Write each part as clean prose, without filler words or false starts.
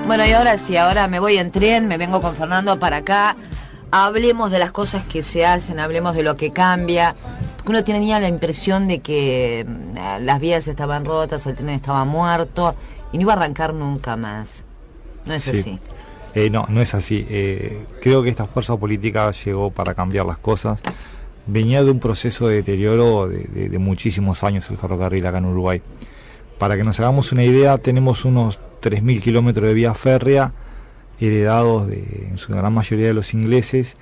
Bueno, y ahora sí, ahora me voy en tren, me vengo con Fernando para acá. Hablemos de las cosas que se hacen, hablemos de lo que cambia. Porque uno tenía la impresión de que las vías estaban rotas, el tren estaba muerto y no iba a arrancar nunca más. No es así. No es así. Creo que esta fuerza política llegó para cambiar las cosas. Venía de un proceso de deterioro de muchísimos años el ferrocarril acá en Uruguay. Para que nos hagamos una idea, tenemos unos 3.000 kilómetros de vía férrea heredados en su gran mayoría de los ingleses,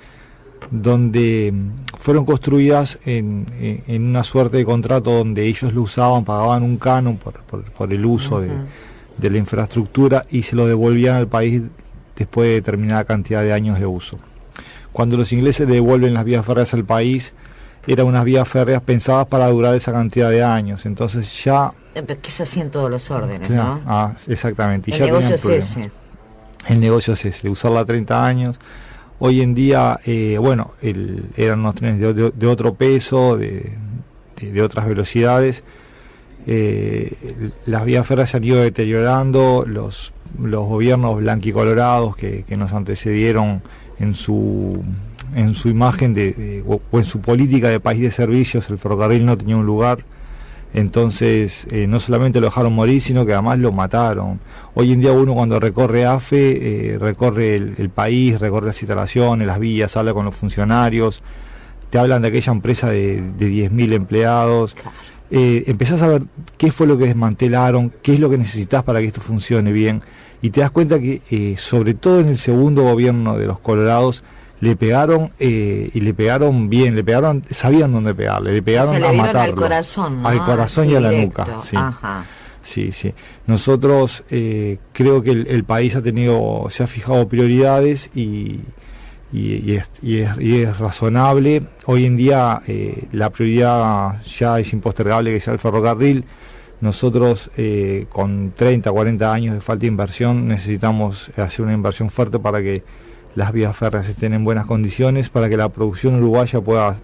donde fueron construidas en una suerte de contrato donde ellos lo usaban, pagaban un canon por el uso de la infraestructura y se lo devolvían al país después de determinada cantidad de años de uso. Cuando los ingleses devuelven las vías férreas al país, eran unas vías férreas pensadas para durar esa cantidad de años, entonces ya... Que se hacía en todos los órdenes, claro, ¿no? Exactamente. El negocio es ese. El negocio es ese, de usarla 30 años. Hoy en día, eran unos trenes de otro peso, de otras velocidades. Las vías férreas se han ido deteriorando, los gobiernos blanquicolorados que nos antecedieron en su imagen o en su política de país de servicios, el ferrocarril no tenía un lugar. Entonces no solamente lo dejaron morir, sino que además lo mataron. Hoy en día uno cuando recorre AFE, recorre el país, recorre las instalaciones, las vías, habla con los funcionarios, te hablan de aquella empresa de 10.000 empleados, empezás a ver qué fue lo que desmantelaron, qué es lo que necesitas para que esto funcione bien, y te das cuenta que sobre todo en el segundo gobierno de los Colorados, le pegaron y le pegaron bien, sabían dónde pegarle, le pegaron a matarlo. Al corazón, ¿no? Al corazón y a la nuca. Sí. Ajá. Sí. Nosotros creo que el país se ha fijado prioridades y es razonable. Hoy en día la prioridad ya es impostergable que sea el ferrocarril. Nosotros con 30, 40 años de falta de inversión necesitamos hacer una inversión fuerte para que las vías férreas estén en buenas condiciones, para que la producción uruguaya pueda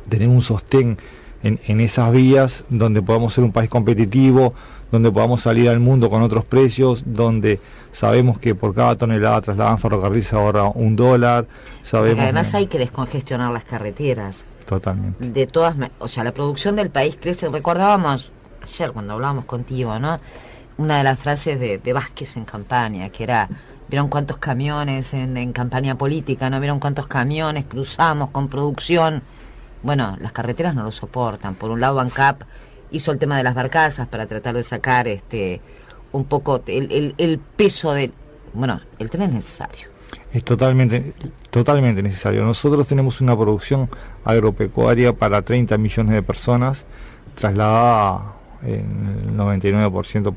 tener un sostén en esas vías, donde podamos ser un país competitivo, donde podamos salir al mundo con otros precios, donde sabemos que por cada tonelada trasladada en ferrocarril se ahorra $1, sabemos... Además hay que descongestionar las carreteras. Totalmente. La producción del país crece. Recordábamos ayer cuando hablábamos contigo, ¿no? Una de las frases de Vázquez en campaña, que era... ¿Vieron cuántos camiones en campaña política? ¿No vieron cuántos camiones cruzamos con producción? Bueno, las carreteras no lo soportan. Por un lado, ANCAP hizo el tema de las barcazas para tratar de sacar un poco el peso de... Bueno, el tren es necesario. Es totalmente necesario. Nosotros tenemos una producción agropecuaria para 30 millones de personas, trasladada en el 99%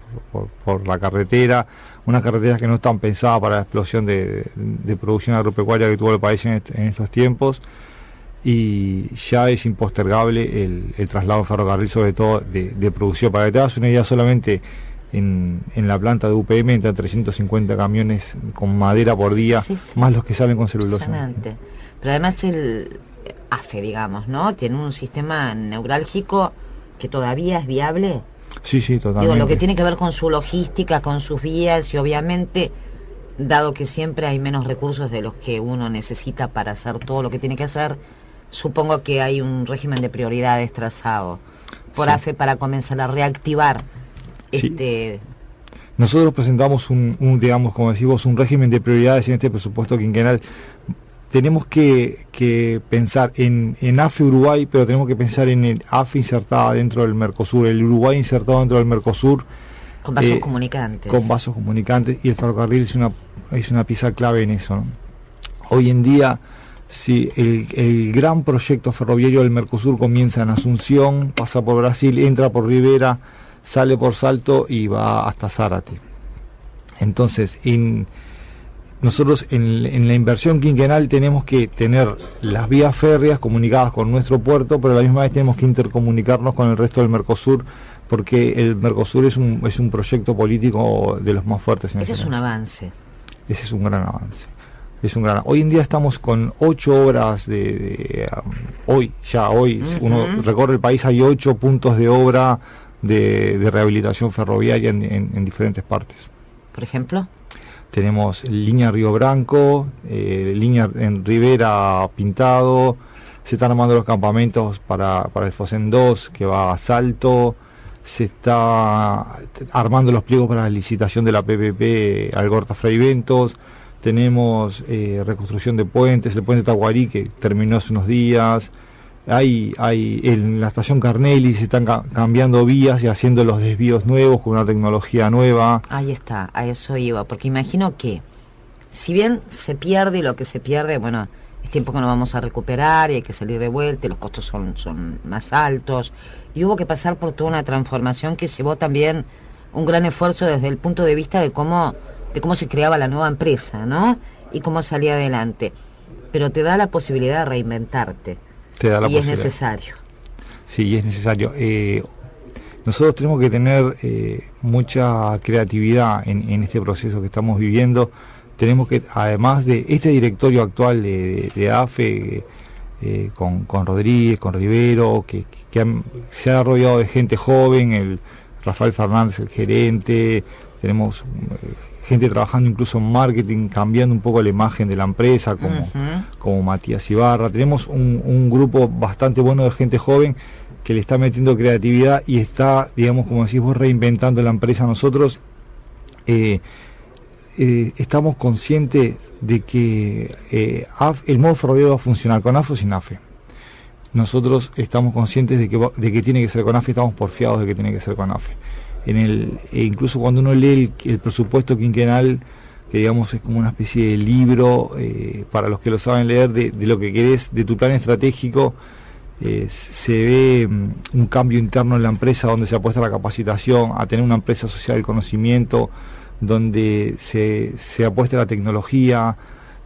por la carretera. Unas carreteras que no están pensadas para la explosión de producción agropecuaria que tuvo el país en estos tiempos, y ya es impostergable el traslado en ferrocarril, sobre todo de producción. Para que te hagas una idea, solamente en la planta de UPM entran 350 camiones con madera por día, más los que salen con celulosa. Pero además el AFE, digamos, ¿no? Tiene un sistema neurálgico que todavía es viable. Sí, totalmente. Digo, lo que tiene que ver con su logística, con sus vías, y obviamente, dado que siempre hay menos recursos de los que uno necesita para hacer todo lo que tiene que hacer, supongo que hay un régimen de prioridades trazado por AFE para comenzar a reactivar Nosotros presentamos digamos, como decimos, un régimen de prioridades en este presupuesto quinquenal. Tenemos que pensar en AFE Uruguay, pero tenemos que pensar en el AFE insertada dentro del Mercosur, el Uruguay insertado dentro del Mercosur. Con vasos comunicantes. Con vasos comunicantes, y el ferrocarril es una pieza clave en eso, ¿no? Hoy en día, si el gran proyecto ferroviario del Mercosur comienza en Asunción, pasa por Brasil, entra por Rivera, sale por Salto y va hasta Zárate. Entonces, nosotros en la inversión quinquenal tenemos que tener las vías férreas comunicadas con nuestro puerto, pero a la misma vez tenemos que intercomunicarnos con el resto del Mercosur porque el Mercosur es un proyecto político de los más fuertes en ese es un avance. Ese es un gran avance. Hoy en día estamos con 8 obras hoy, uno recorre el país, hay 8 puntos de obra de rehabilitación ferroviaria en diferentes partes. ¿Por ejemplo? Tenemos línea Río Branco, línea en Rivera Pintado, se están armando los campamentos para el Fosén 2 que va a Salto, se está armando los pliegos para la licitación de la PPP Algorta Fraiventos, tenemos reconstrucción de puentes, el puente Taguarí que terminó hace unos días, hay en la estación Carnelli se están cambiando vías y haciendo los desvíos nuevos con una tecnología nueva. Ahí está, a eso iba, porque imagino que si bien se pierde lo que se pierde, bueno, es tiempo que no vamos a recuperar y hay que salir de vuelta, y los costos son más altos, y hubo que pasar por toda una transformación que llevó también un gran esfuerzo desde el punto de vista de cómo se creaba la nueva empresa, ¿no? Y cómo salía adelante. Pero te da la posibilidad de reinventarte. Y es necesario. Sí, es necesario. Nosotros tenemos que tener mucha creatividad en este proceso que estamos viviendo. Tenemos que, además de este directorio actual de AFE, con Rodríguez, con Rivero, que se ha rodeado de gente joven, el Rafael Fernández, el gerente, tenemos gente trabajando incluso en marketing, cambiando un poco la imagen de la empresa, como Matías Ibarra. Tenemos un grupo bastante bueno de gente joven que le está metiendo creatividad y está, digamos, como decís vos, reinventando la empresa. Nosotros estamos conscientes de que el modo ferroviario va a funcionar con AFE o sin AFE. Nosotros estamos conscientes de que tiene que ser con AFE, estamos porfiados de que tiene que ser con AFE. Incluso cuando uno lee el presupuesto quinquenal, que digamos es como una especie de libro para los que lo saben leer de lo que querés, de tu plan estratégico, se ve un cambio interno en la empresa donde se apuesta a la capacitación, a tener una empresa social del conocimiento, donde se apuesta a la tecnología.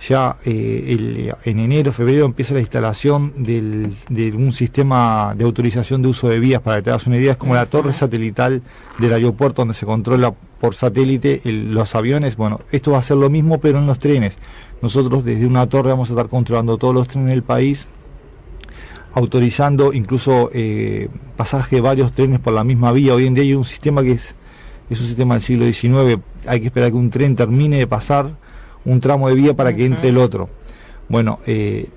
Ya en enero, febrero empieza la instalación de un sistema de autorización de uso de vías. Para que te hagas una idea, es como la torre satelital del aeropuerto donde se controla por satélite los aviones. Bueno, esto va a ser lo mismo pero en los trenes. Nosotros desde una torre vamos a estar controlando todos los trenes del país, autorizando incluso pasaje de varios trenes por la misma vía. Hoy en día hay un sistema que es un sistema del siglo XIX, hay que esperar que un tren termine de pasar un tramo de vía para que entre el otro. Bueno,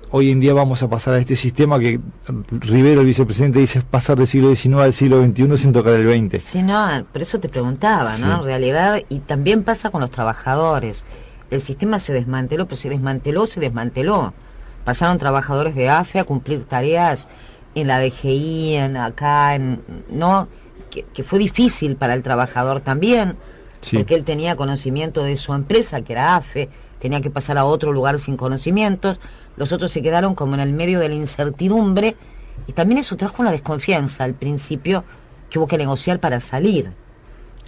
hoy en día vamos a pasar a este sistema que Rivero, el vicepresidente, dice es pasar del siglo XIX al siglo XXI sin tocar el XX. Sí, no, por eso te preguntaba, ¿no? Sí. En realidad, y también pasa con los trabajadores. El sistema se desmanteló, pero se desmanteló. Pasaron trabajadores de AFE a cumplir tareas en la DGI, ¿no? Que fue difícil para el trabajador también. Sí. Porque él tenía conocimiento de su empresa, que era AFE, tenía que pasar a otro lugar sin conocimientos, los otros se quedaron como en el medio de la incertidumbre, y también eso trajo una desconfianza al principio que hubo que negociar para salir.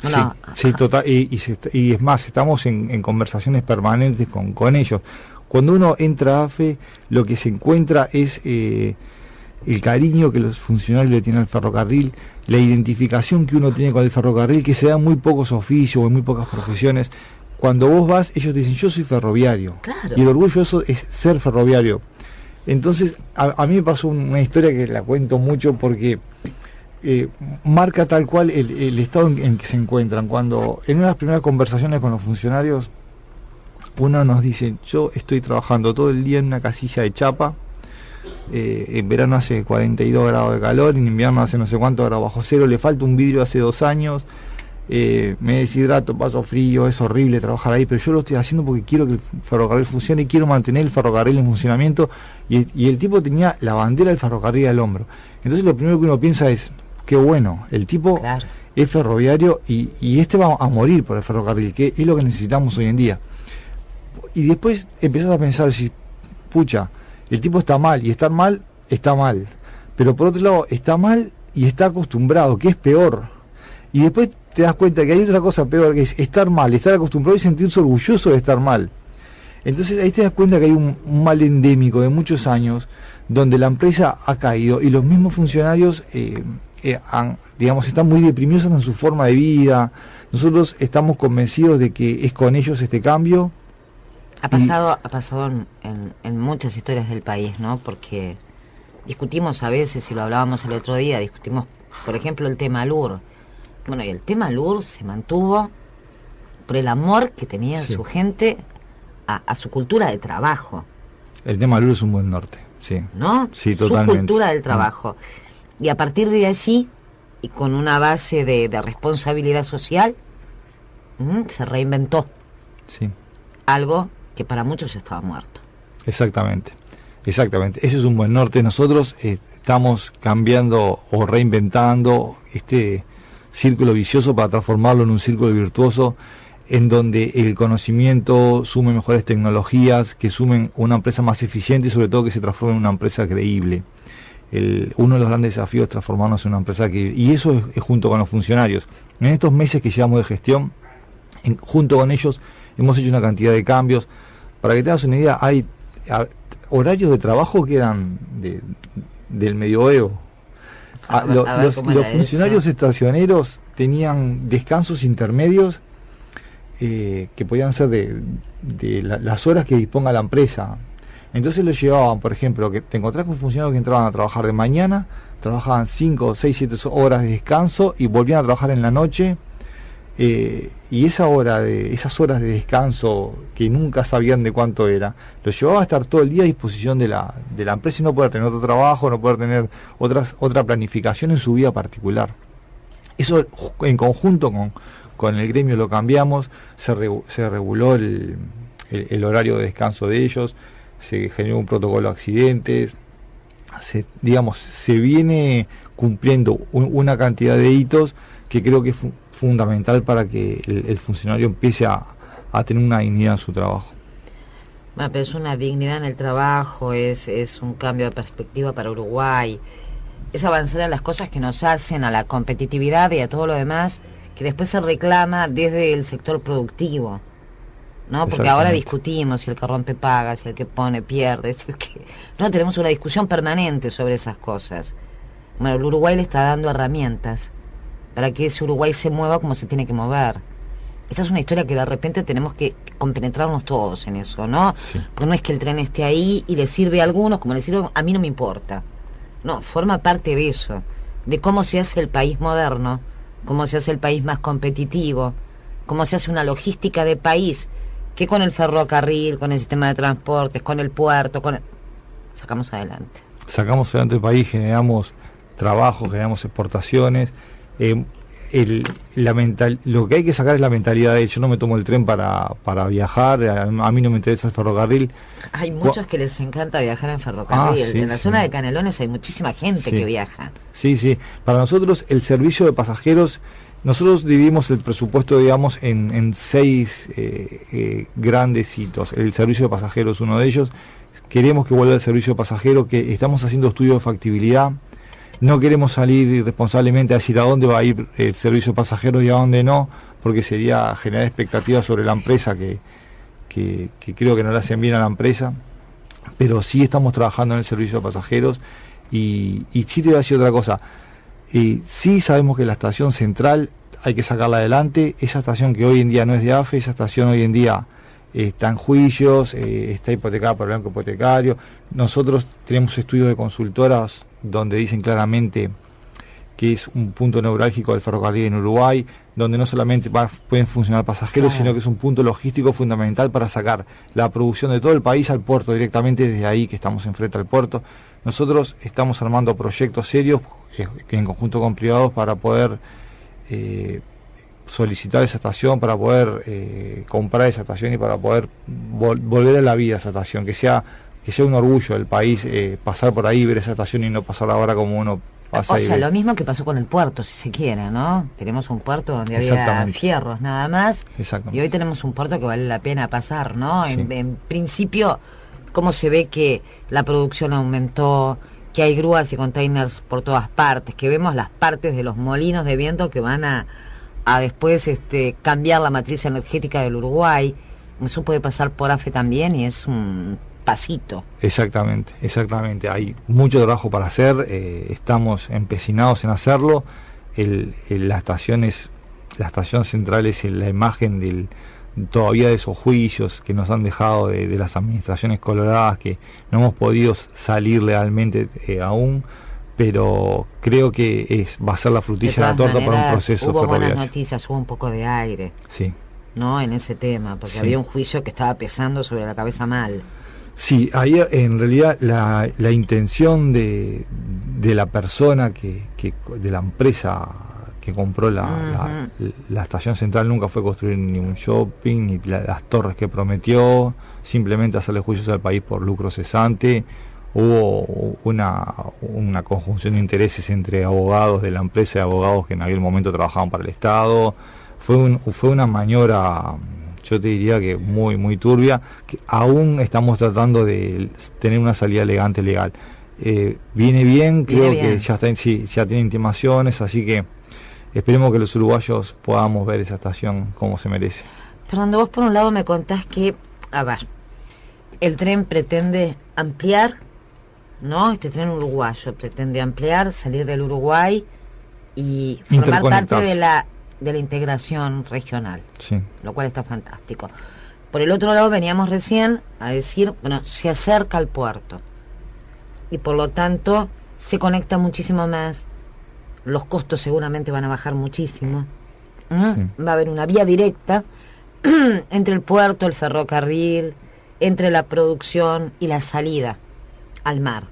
Bueno, sí, total, y es más, estamos en conversaciones permanentes con ellos. Cuando uno entra a AFE, lo que se encuentra es el cariño que los funcionarios le tienen al ferrocarril, la identificación que uno tiene con el ferrocarril, que se da en muy pocos oficios o en muy pocas profesiones. Cuando vos vas, ellos te dicen, yo soy ferroviario. Claro. Y el orgullo de eso es ser ferroviario. Entonces, a mí me pasó una historia que la cuento mucho porque marca tal cual el estado en que se encuentran. Cuando en unas primeras conversaciones con los funcionarios, uno nos dice, yo estoy trabajando todo el día en una casilla de chapa, en verano hace 42 grados de calor, en invierno hace no sé cuántos grados bajo cero, le falta un vidrio hace 2 años, me deshidrato, paso frío, es horrible trabajar ahí, pero yo lo estoy haciendo porque quiero que el ferrocarril funcione, quiero mantener el ferrocarril en funcionamiento, y el tipo tenía la bandera del ferrocarril al hombro. Entonces lo primero que uno piensa es, qué bueno, el tipo claro. Es ferroviario y este va a morir por el ferrocarril, que es lo que necesitamos hoy en día. Y después empezás a pensar, si pucha, el tipo está mal, y estar mal, está mal. Pero por otro lado, está mal y está acostumbrado, que es peor. Y después te das cuenta que hay otra cosa peor, que es estar mal, estar acostumbrado y sentirse orgulloso de estar mal. Entonces ahí te das cuenta que hay un mal endémico de muchos años, donde la empresa ha caído y los mismos funcionarios digamos, están muy deprimidos en su forma de vida. Nosotros estamos convencidos de que es con ellos este cambio. Ha pasado en muchas historias del país, ¿no? Porque discutimos a veces, y lo hablábamos el otro día, discutimos, por ejemplo, el tema LUR. Bueno, y el tema LUR se mantuvo por el amor que tenía su gente a su cultura de trabajo. El tema LUR es un buen norte, sí. ¿No? Sí, su totalmente. Cultura del trabajo. Y a partir de allí, y con una base de responsabilidad social, se reinventó. Sí. Algo que para muchos ya estaba muerto. Exactamente. Ese es un buen norte. Nosotros estamos cambiando o reinventando este círculo vicioso para transformarlo en un círculo virtuoso, en donde el conocimiento sume mejores tecnologías, que sumen una empresa más eficiente y sobre todo que se transforme en una empresa creíble. Uno de los grandes desafíos es transformarnos en una empresa creíble, y eso es junto con los funcionarios. En estos meses que llevamos de gestión, junto con ellos hemos hecho una cantidad de cambios. Para que te hagas una idea, hay horarios de trabajo que eran del medioevo. Los funcionarios estacioneros tenían descansos intermedios que podían ser de las horas que disponga la empresa. Entonces lo llevaban, por ejemplo, que te encontrás con funcionarios que entraban a trabajar de mañana, trabajaban 5, 6, 7 horas de descanso y volvían a trabajar en la noche. Y esas horas de descanso que nunca sabían de cuánto era, lo llevaba a estar todo el día a disposición de la empresa y no poder tener otro trabajo, no poder tener otra planificación en su vida particular. Eso en conjunto con el gremio lo cambiamos, se reguló el horario de descanso de ellos, se generó un protocolo de accidentes, se viene cumpliendo una cantidad de hitos que creo que es fundamental para que el funcionario empiece a tener una dignidad en su trabajo. Bueno, pero es una dignidad en el trabajo, es un cambio de perspectiva para Uruguay, es avanzar en las cosas que nos hacen, a la competitividad y a todo lo demás que después se reclama desde el sector productivo, ¿no? Porque ahora discutimos si el que rompe paga, si el que pone pierde, si el que... No, tenemos una discusión permanente sobre esas cosas. Bueno, el Uruguay le está dando herramientas para que ese Uruguay se mueva como se tiene que mover. Esta es una historia que de repente tenemos que compenetrarnos todos en eso, ¿no? Sí. Porque no es que el tren esté ahí y le sirve a algunos como le sirve, a mí no me importa. No, forma parte de eso, de cómo se hace el país moderno, cómo se hace el país más competitivo, cómo se hace una logística de país, que con el ferrocarril, con el sistema de transportes, con el puerto, sacamos adelante. Sacamos adelante el país, generamos trabajo, generamos exportaciones. Lo que hay que sacar es la mentalidad de yo no me tomo el tren para viajar, a mí no me interesa el ferrocarril. Hay muchos que les encanta viajar en ferrocarril. Sí, en la zona de Canelones hay muchísima gente que viaja. Sí. Para nosotros el servicio de pasajeros, nosotros dividimos el presupuesto, digamos, en 6 grandes hitos. El servicio de pasajeros es uno de ellos. Queremos que vuelva el servicio de pasajeros, que estamos haciendo estudios de factibilidad. No queremos salir irresponsablemente a decir a dónde va a ir el servicio de pasajeros y a dónde no, porque sería generar expectativas sobre la empresa que creo que no le hacen bien a la empresa. Pero sí estamos trabajando en el servicio de pasajeros y sí te voy a decir otra cosa. Sí sabemos que la estación central hay que sacarla adelante. Esa estación que hoy en día no es de AFE, esa estación hoy en día está en juicios, está hipotecada por el banco hipotecario. Nosotros tenemos estudios de consultoras donde dicen claramente que es un punto neurálgico del ferrocarril en Uruguay, donde no solamente pueden funcionar pasajeros, sino que es un punto logístico fundamental para sacar la producción de todo el país al puerto, directamente desde ahí que estamos enfrente al puerto. Nosotros estamos armando proyectos serios que en conjunto con privados para poder solicitar esa estación, para poder comprar esa estación y para poder volver a la vida esa estación, que sea un orgullo del país pasar por ahí, ver esa estación y no pasar ahora como uno pasa. O sea, lo mismo que pasó con el puerto, si se quiere, ¿no? Tenemos un puerto donde había fierros nada más, y hoy tenemos un puerto que vale la pena pasar, ¿no? Sí. En principio, cómo se ve que la producción aumentó, que hay grúas y containers por todas partes, que vemos las partes de los molinos de viento que van a después cambiar la matriz energética del Uruguay. Eso puede pasar por AFE también y es un despacito. Exactamente. Hay mucho trabajo para hacer, estamos empecinados en hacerlo. La estación central es la imagen todavía de esos juicios que nos han dejado de las administraciones coloradas, que no hemos podido salir legalmente aún, pero creo que va a ser la frutilla de la torta para un proceso hubo ferroviario. Buenas noticias, hubo un poco de aire, sí, ¿no? En ese tema, porque había un juicio que estaba pesando sobre la cabeza mal. Sí, ahí en realidad la intención de la persona de la empresa que compró la estación central nunca fue construir ni un shopping, ni las torres que prometió, simplemente hacerle juicios al país por lucro cesante. Hubo una conjunción de intereses entre abogados de la empresa y abogados que en aquel momento trabajaban para el Estado. Fue una maniobra, yo te diría que muy turbia, que aún estamos tratando de tener una salida elegante legal. Viene bien, creo que ya tiene intimaciones, así que esperemos que los uruguayos podamos ver esa estación como se merece. Fernando, vos por un lado me contás que, a ver, el tren pretende ampliar, ¿no? Este tren uruguayo pretende ampliar, salir del Uruguay y formar parte de la integración regional, sí, lo cual está fantástico. Por el otro lado veníamos recién a decir, bueno, se acerca al puerto y por lo tanto se conecta muchísimo más, los costos seguramente van a bajar muchísimo, va a haber una vía directa entre el puerto, el ferrocarril, entre la producción y la salida al mar.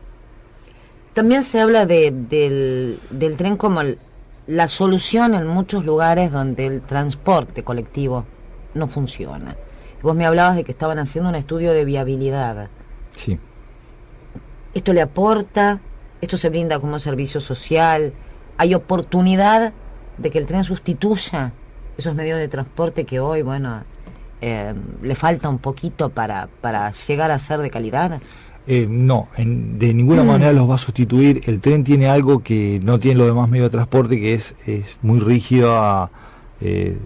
También se habla del tren como la solución en muchos lugares donde el transporte colectivo no funciona. Vos me hablabas de que estaban haciendo un estudio de viabilidad. Sí. ¿Esto le aporta? ¿Esto se brinda como servicio social? ¿Hay oportunidad de que el tren sustituya esos medios de transporte que hoy, bueno, le falta un poquito para llegar a ser de calidad? No, de ninguna manera los va a sustituir. El tren tiene algo que no tienen los demás medios de transporte, que es muy rígida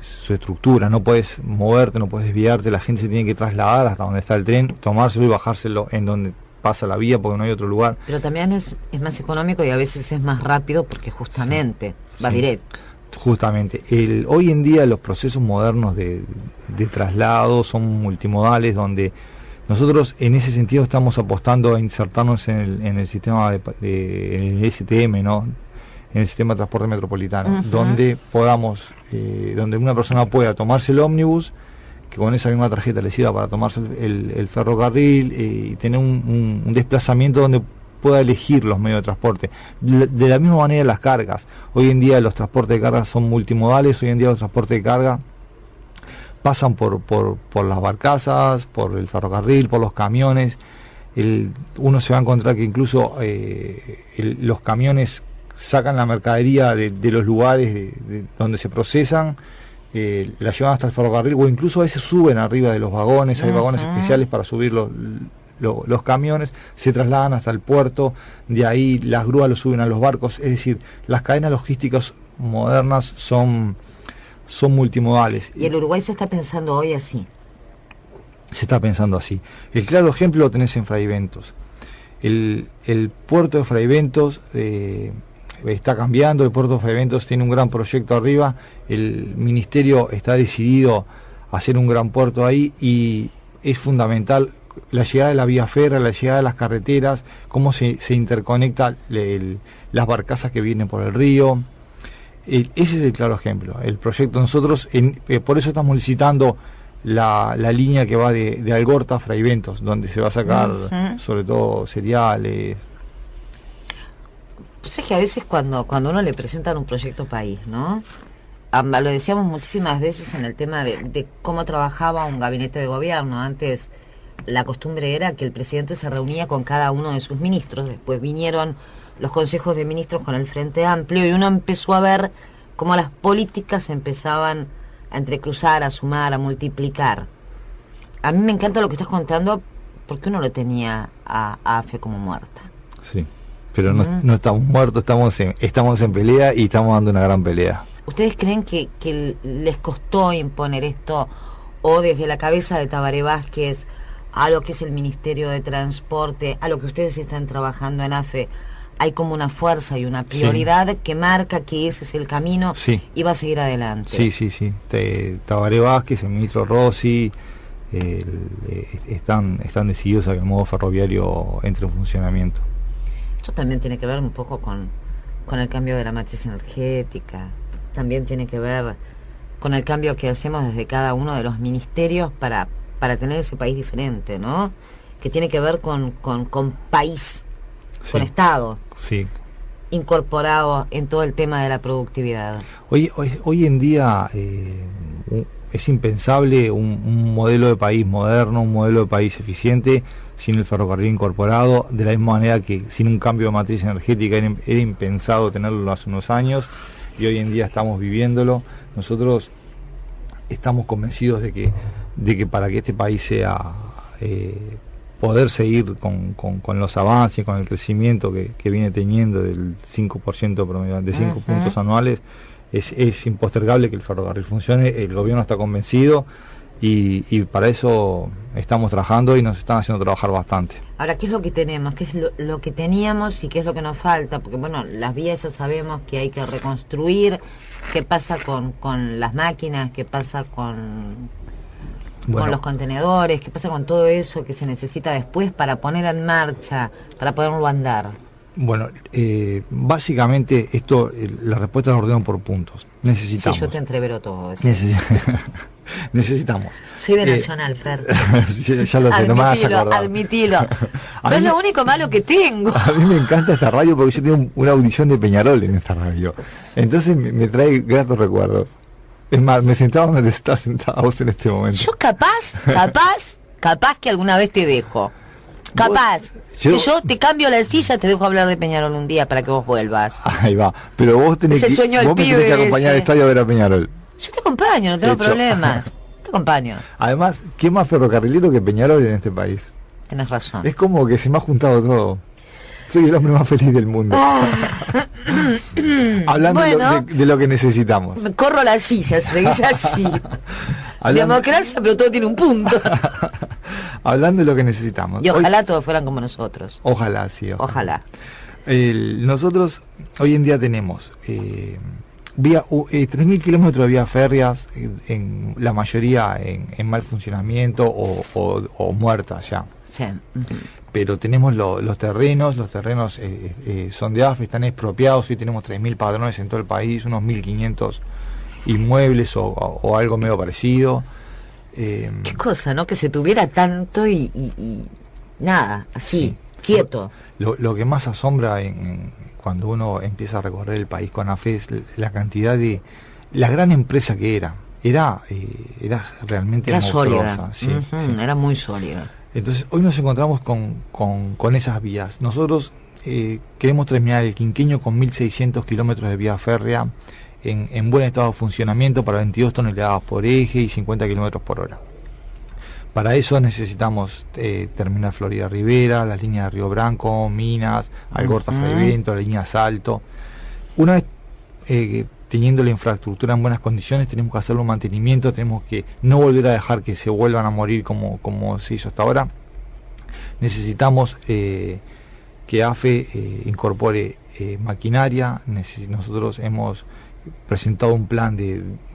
su estructura. No puedes moverte, no puedes desviarte, la gente se tiene que trasladar hasta donde está el tren, tomárselo y bajárselo en donde pasa la vía porque no hay otro lugar. Pero también es más económico y a veces es más rápido porque justamente va directo. Justamente, hoy en día los procesos modernos de traslado son multimodales, donde nosotros en ese sentido estamos apostando a insertarnos en el sistema en el STM, ¿no? En el sistema de transporte metropolitano, donde podamos, donde una persona pueda tomarse el ómnibus, que con esa misma tarjeta le sirva para tomarse el ferrocarril y tener un desplazamiento donde pueda elegir los medios de transporte. De la misma manera las cargas. Hoy en día los transportes de carga son multimodales, hoy en día los transportes de carga pasan por las barcazas, por el ferrocarril, por los camiones. Uno se va a encontrar que incluso los camiones sacan la mercadería de los lugares donde se procesan, la llevan hasta el ferrocarril, o incluso a veces suben arriba de los vagones. Hay vagones especiales para subir los camiones, se trasladan hasta el puerto, de ahí las grúas los suben a los barcos. Es decir, las cadenas logísticas modernas son multimodales. Y el Uruguay se está pensando hoy así. Se está pensando así. El claro ejemplo lo tenés en Fraiventos. El puerto de Fraiventos está cambiando, el puerto de Fraiventos tiene un gran proyecto arriba, el ministerio está decidido a hacer un gran puerto ahí y es fundamental la llegada de la vía férrea, la llegada de las carreteras, cómo se interconecta las barcazas que vienen por el río. Ese es el claro ejemplo. El proyecto nosotros, por eso estamos licitando la línea que va de Algorta a Fraiventos, donde se va a sacar sobre todo cereales. Pues es que a veces cuando uno le presentan un proyecto país, ¿no? Lo decíamos muchísimas veces en el tema de cómo trabajaba un gabinete de gobierno. Antes la costumbre era que el presidente se reunía con cada uno de sus ministros, después vinieron los consejos de ministros con el Frente Amplio y uno empezó a ver cómo las políticas empezaban a entrecruzar, a sumar, a multiplicar. A mí me encanta lo que estás contando porque uno lo tenía a AFE como muerta. Sí, pero no estamos muertos, estamos en pelea y estamos dando una gran pelea. ¿Ustedes creen que les costó imponer esto o desde la cabeza de Tabaré Vázquez a lo que es el Ministerio de Transporte, a lo que ustedes están trabajando en AFE, hay como una fuerza y una prioridad que marca que ese es el camino y va a seguir adelante. Sí. Tabaré Vázquez, el ministro Rossi, están decididos a que el modo ferroviario entre en funcionamiento. Esto también tiene que ver un poco con el cambio de la matriz energética, también tiene que ver con el cambio que hacemos desde cada uno de los ministerios para tener ese país diferente, ¿no? Que tiene que ver con país, con Estado, incorporado en todo el tema de la productividad. Hoy en día es impensable un modelo de país moderno, un modelo de país eficiente sin el ferrocarril incorporado, de la misma manera que sin un cambio de matriz energética era impensado tenerlo hace unos años, y hoy en día estamos viviéndolo. Nosotros estamos convencidos de que para que este país sea poder seguir con los avances, con el crecimiento que viene teniendo del 5% promedio, de 5 puntos anuales, es impostergable que el ferrocarril funcione. El gobierno está convencido y para eso estamos trabajando y nos están haciendo trabajar bastante. Ahora, ¿qué es lo que tenemos? ¿Qué es lo que teníamos y qué es lo que nos falta? Porque bueno, las vías ya sabemos que hay que reconstruir. ¿Qué pasa con las máquinas? ¿Qué pasa con los contenedores? ¿Qué pasa con todo eso que se necesita después para poner en marcha, para poderlo andar? Bueno, básicamente esto, la respuesta la ordeno por puntos. Necesitamos. Sí, yo te entrevero todo eso. Necesitamos. Soy de Nacional, Fer. Ya lo sé, no me vas a acordar. Admitilo. No es lo único malo que tengo. A mí me encanta esta radio porque yo tengo una audición de Peñarol en esta radio. Entonces me trae gratos recuerdos. Es más, me sentaba donde estás sentada vos en este momento. Yo capaz que alguna vez te dejo. Capaz. Que yo te cambio la silla, te dejo hablar de Peñarol un día para que vos vuelvas. Ahí va. Pero vos tenés que acompañar al estadio a ver a Peñarol. Yo te acompaño, no tengo problemas. Te acompaño. Además, ¿qué más ferrocarrilero que Peñarol en este país? Tenés razón. Es como que se me ha juntado todo. Soy el hombre más feliz del mundo. Hablando de lo que necesitamos. Me corro la silla, se dice así. Democracia, pero todo tiene un punto. Hablando de lo que necesitamos. Y ojalá todos fueran como nosotros. Ojalá, sí. Ojalá. Nosotros hoy en día tenemos 3.000 kilómetros de vías férreas, en la mayoría en mal funcionamiento o muertas ya. Sí. Pero tenemos los terrenos son de AFE, están expropiados. Hoy tenemos 3.000 padrones en todo el país, unos 1.500 inmuebles o algo medio parecido. Qué cosa, ¿no? Que se tuviera tanto y nada, así, quieto. Lo que más asombra cuando uno empieza a recorrer el país con AFE es la cantidad de... la gran empresa que era realmente sólida. Sí. Era muy sólida. Entonces hoy nos encontramos con esas vías. Nosotros queremos terminar el quinquenio con 1.600 kilómetros de vía férrea en buen estado de funcionamiento para 22 toneladas por eje y 50 kilómetros por hora. Para eso necesitamos terminar Florida Rivera, las líneas de Río Branco, Minas, Algorta Frevento, la línea Salto. Una vez teniendo la infraestructura en buenas condiciones, tenemos que hacerle un mantenimiento, tenemos que no volver a dejar que se vuelvan a morir como se hizo hasta ahora. Necesitamos que AFE incorpore maquinaria. Nosotros hemos presentado un plan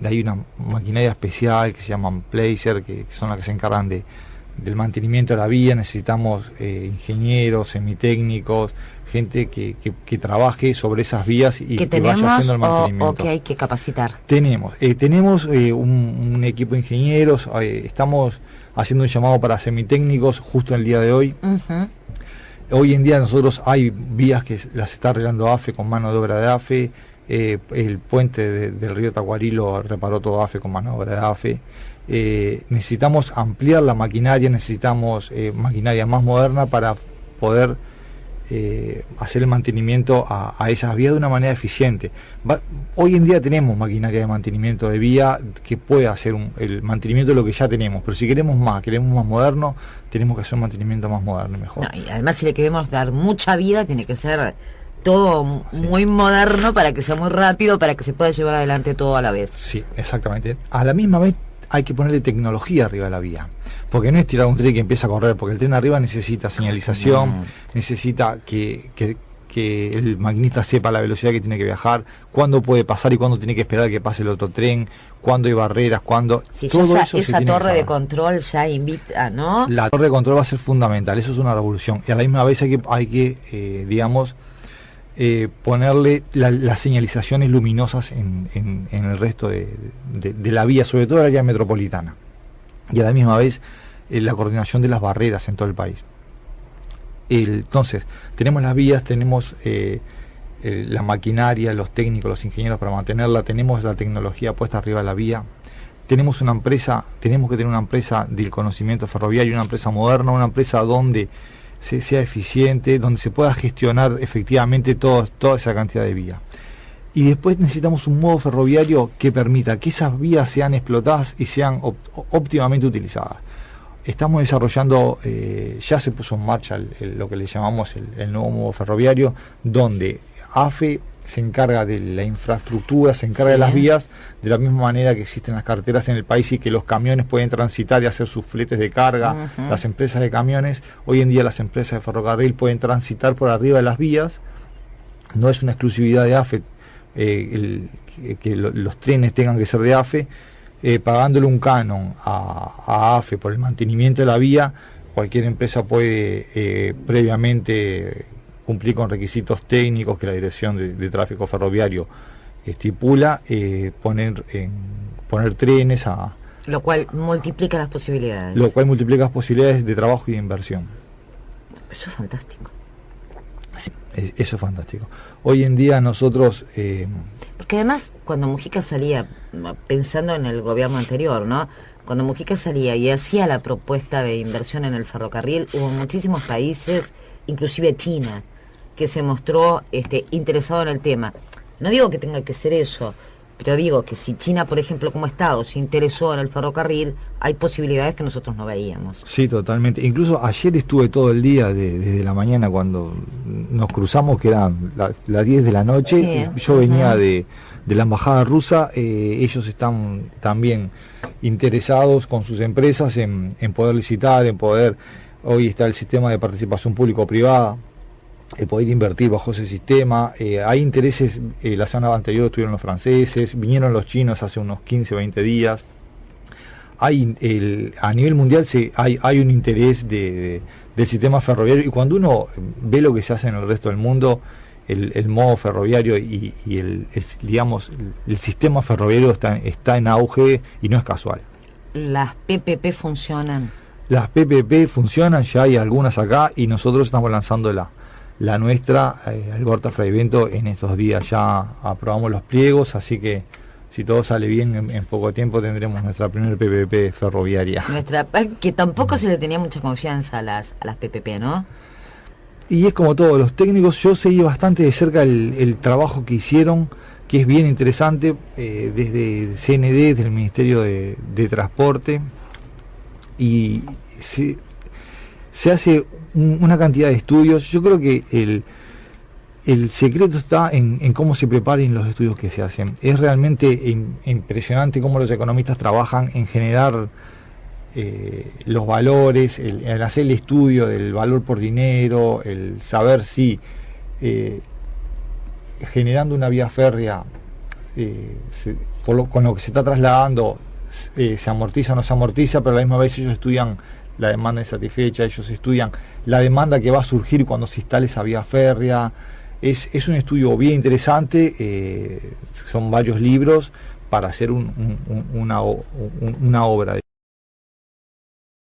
hay una maquinaria especial que se llaman Placer, que son las que se encargan del mantenimiento de la vía. Necesitamos ingenieros, semitécnicos, gente que trabaje sobre esas vías y que vaya haciendo el mantenimiento. O que hay que capacitar. Tenemos un equipo de ingenieros, estamos haciendo un llamado para semitécnicos justo el día de hoy. Hoy en día nosotros hay vías que las está arreglando AFE con mano de obra de AFE. El puente del río Tacuarí lo reparó todo AFE con mano de obra de AFE. Necesitamos ampliar la maquinaria, necesitamos maquinaria más moderna para poder hacer el mantenimiento a esas vías de una manera eficiente. Hoy en día tenemos maquinaria de mantenimiento de vía que puede hacer el mantenimiento de lo que ya tenemos, pero si queremos más moderno, tenemos que hacer un mantenimiento más moderno y mejor. No, y además, si le queremos dar mucha vida, tiene que ser todo muy moderno para que sea muy rápido, para que se pueda llevar adelante todo a la vez. Sí, exactamente. A la misma vez hay que ponerle tecnología arriba de la vía, porque no es tirar un tren que empieza a correr, porque el tren arriba necesita señalización, necesita que el maquinista sepa la velocidad que tiene que viajar, cuándo puede pasar y cuándo tiene que esperar que pase el otro tren, cuándo hay barreras, cuándo... Sí, todo ya eso esa torre de control ya invita, ¿no? La torre de control va a ser fundamental, eso es una revolución, y a la misma vez hay que digamos, ponerle las señalizaciones luminosas en el resto de la vía, sobre todo en el área metropolitana, y a la misma vez la coordinación de las barreras en todo el país. Entonces, tenemos las vías, tenemos la maquinaria, los técnicos, los ingenieros para mantenerla, tenemos la tecnología puesta arriba de la vía, tenemos que tener una empresa del conocimiento ferroviario, una empresa moderna, una empresa donde sea eficiente, donde se pueda gestionar efectivamente toda esa cantidad de vías. Y después necesitamos un modo ferroviario que permita que esas vías sean explotadas y sean óptimamente utilizadas. Estamos desarrollando, ya se puso en marcha lo que le llamamos el nuevo modo ferroviario, donde AFE se encarga de la infraestructura, se encarga de las vías, de la misma manera que existen las carreteras en el país y que los camiones pueden transitar y hacer sus fletes de carga, las empresas de camiones, hoy en día las empresas de ferrocarril pueden transitar por arriba de las vías, no es una exclusividad de AFE, que los trenes tengan que ser de AFE, pagándole un canon a AFE por el mantenimiento de la vía, cualquier empresa puede previamente cumplir con requisitos técnicos que la Dirección de Tráfico Ferroviario estipula, poner trenes lo cual multiplica las posibilidades. Lo cual multiplica las posibilidades de trabajo y de inversión. Eso es fantástico. Sí, eso es fantástico. Hoy en día nosotros... porque además, cuando Mujica salía, pensando en el gobierno anterior, ¿no? Cuando Mujica salía y hacía la propuesta de inversión en el ferrocarril, hubo muchísimos países, inclusive China, que se mostró interesado en el tema. No digo que tenga que ser eso, pero digo que si China, por ejemplo, como Estado, se interesó en el ferrocarril, hay posibilidades que nosotros no veíamos. Sí, totalmente. Incluso ayer estuve todo el día, desde la mañana, cuando nos cruzamos, que eran las 10 de la noche, yo venía de la embajada rusa, ellos están también interesados con sus empresas en poder licitar, hoy está el sistema de participación público-privada, poder invertir bajo ese sistema, hay intereses, la semana anterior estuvieron los franceses, vinieron los chinos hace unos 15 o 20 días, a nivel mundial hay un interés del sistema ferroviario, y cuando uno ve lo que se hace en el resto del mundo, el modo ferroviario y digamos, el sistema ferroviario está en auge y no es casual. ¿Las PPP funcionan? Las PPP funcionan, ya hay algunas acá, y nosotros estamos lanzando la nuestra, Algorta Fraivento, en estos días ya aprobamos los pliegos, así que si todo sale bien, en poco tiempo tendremos nuestra primera PPP ferroviaria. Que tampoco se le tenía mucha confianza a las PPP, ¿no? Y es como todos los técnicos, yo seguí bastante de cerca el trabajo que hicieron, que es bien interesante, desde CND, desde el Ministerio de Transporte, y se hace una cantidad de estudios. Yo creo que el secreto está en cómo se preparen los estudios que se hacen. Es realmente impresionante cómo los economistas trabajan en generar los valores, el hacer el estudio del valor por dinero, el saber si generando una vía férrea con lo que se está trasladando se amortiza o no se amortiza, pero a la misma vez ellos estudian la demanda insatisfecha, ellos estudian la demanda que va a surgir cuando se instale esa vía férrea. Es un estudio bien interesante, son varios libros para hacer una obra